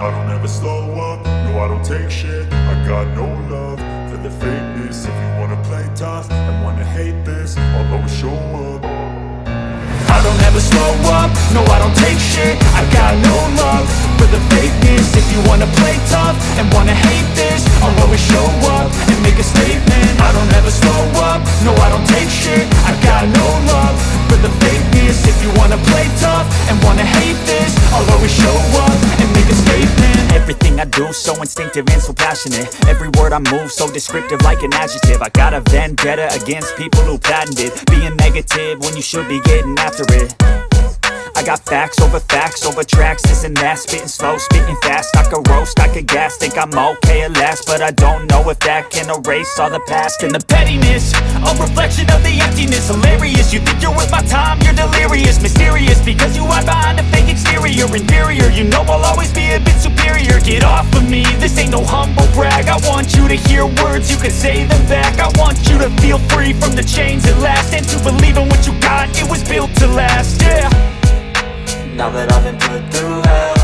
I don't ever slow up, no I don't take shit. I got no love for the fakeness. If you wanna play tough and wanna hate this, I'll always show up. I don't ever slow up, no I don't take shit. I got no love for the fakeness. If you wanna play tough and wanna hate this, I'll always show up and make a statement. I don't ever slow up, no I don't take shit. I got no love for the fakeness. If you wanna play tough and wanna hate this, I'll always show up and make a statement. Everything I do so instinctive and so passionate. Every word I move so descriptive like an adjective. I got a vendetta against people who patented being negative when you should be getting after it. I got facts over tracks, this and that. Spitting slow, spitting fast. I could roast, I could gas. Think I'm okay at last, but I don't know if that can erase all the past. And the pettiness, a reflection of the emptiness. Hilarious, you think you're worth my time, you're delirious. Mysterious, because you hide behind a fake exterior. Inferior, you know I'll always be a bit superior. Get off of me, this ain't no humble brag. I want you to hear words, you can say them back. I want you to feel free from the chains at last, and to believe in what you got, it was built to last, yeah. Now that I've been put through hell,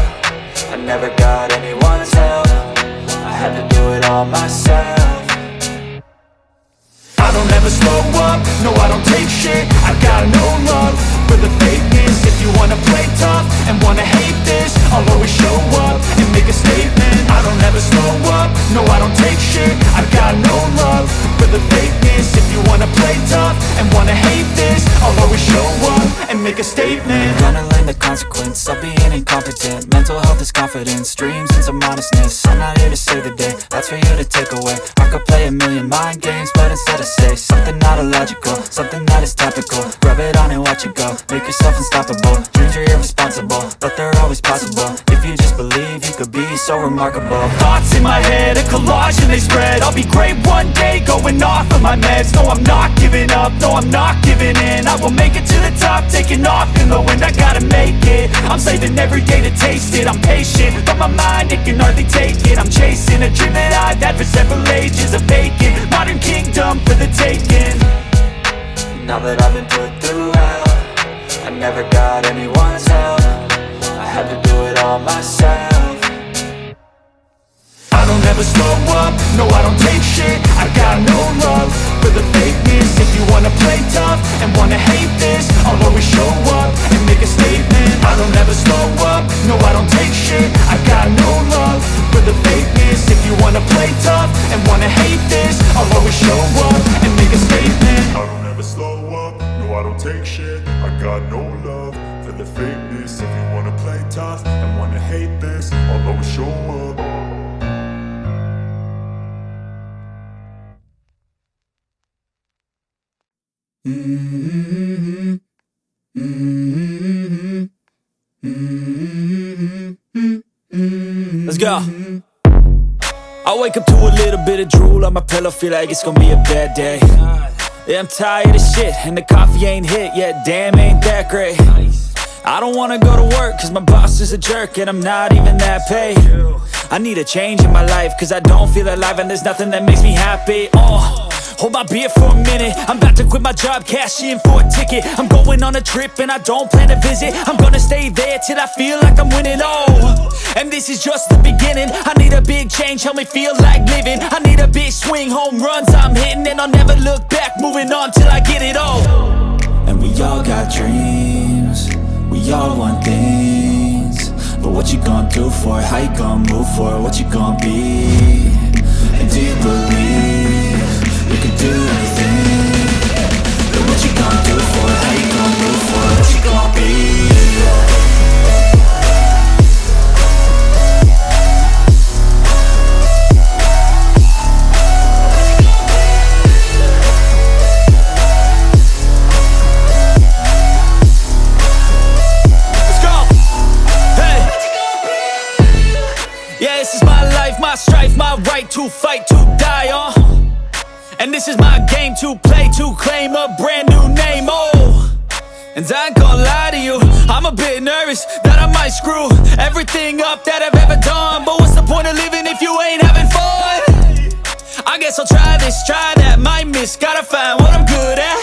I never got anyone's help. I had to do it all myself. I don't ever slow up, no I don't take shit. I got no love for the fakeness. If you wanna play tough and wanna hate this, I'll always show up and make a statement. I don't ever slow up, no I don't take shit. I got no love for the fakeness. If you wanna play tough and wanna hate this, I'll always show up and make a statement. Gonna learn the consequence of being incompetent. Mental health is confidence, dreams and some modestness. I'm not here to save the day, that's for you to take away. I could play a million mind games, but instead I say something not illogical, something that is topical. Rub it on and watch it go, make yourself unstoppable. Dreams are irresponsible, but they're always possible. If you just believe, you could be so remarkable. Thoughts in my head, a collage and they spread. I'll be great one day, going off of my meds. No, I'm not giving up, no, I'm not giving in. I will make it to the top, taking off in the wind. I gotta make it, I'm saving every day to taste it. I'm patient, but my mind, it can hardly take it. I'm chasing a dream that I've had for several ages. A vacant, modern kingdom for the taking. Now that I've been put through hell, I never got anyone's help. I had to do it all myself. I don't ever slow up, no I don't take shit. I got no love for the fakeness. If you wanna play tough and wanna hate this, I'll always show up and make a statement. I don't ever slow up, no I don't take shit. I got no love for the fakeness. If you wanna play tough and wanna hate this, I'll always show up and make a statement. I don't ever slow up, no I don't take shit. I got no love for the fakeness. If you wanna play tough and wanna hate this, I'll always show up. Let's go. I wake up to a little bit of drool on my pillow, feel like it's gonna be a bad day. Yeah, I'm tired of shit, and the coffee ain't hit yet, damn ain't that great. I don't wanna go to work, cause my boss is a jerk, and I'm not even that paid. I need a change in my life, cause I don't feel alive, and there's nothing that makes me happy. Hold my beer for a minute, I'm about to quit my job, cash in for a ticket. I'm going on a trip and I don't plan to visit. I'm gonna stay there till I feel like I'm winning, and this is just the beginning. I need a big change, help me feel like living. I need a big swing, home runs I'm hitting, and I'll never look back, moving on till I get it all. And we all got dreams, we all want things. But what you gonna do for it? How you gonna move for it? What you gonna be? And do you believe you can do anything? But what you gonna do for it? How you gonna move for it? What you gonna be? My strife, my right to fight, to die on. And this is my game to play, to claim a brand new name, And I ain't gonna lie to you, I'm a bit nervous that I might screw everything up that I've ever done. But what's the point of living if you ain't having fun? I guess I'll try this, try that, might miss, gotta find what I'm good at.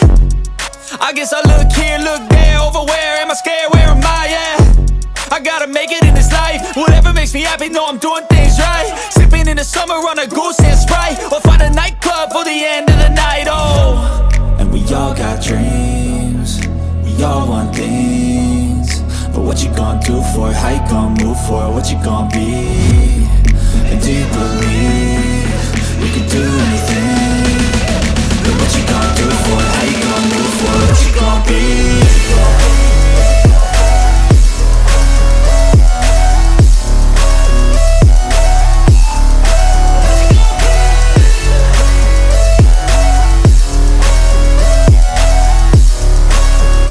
I guess I look here, look there, over where am I scared, where am I at? I gotta make it in this life. Whatever makes me happy, know I'm doing things right. Sipping in the summer on a goose and Sprite, or find a nightclub for the end of the night, oh. And we all got dreams, we all want things. But what you gonna do for it? How you gonna move for it? What you gonna be? And do you believe you can do anything?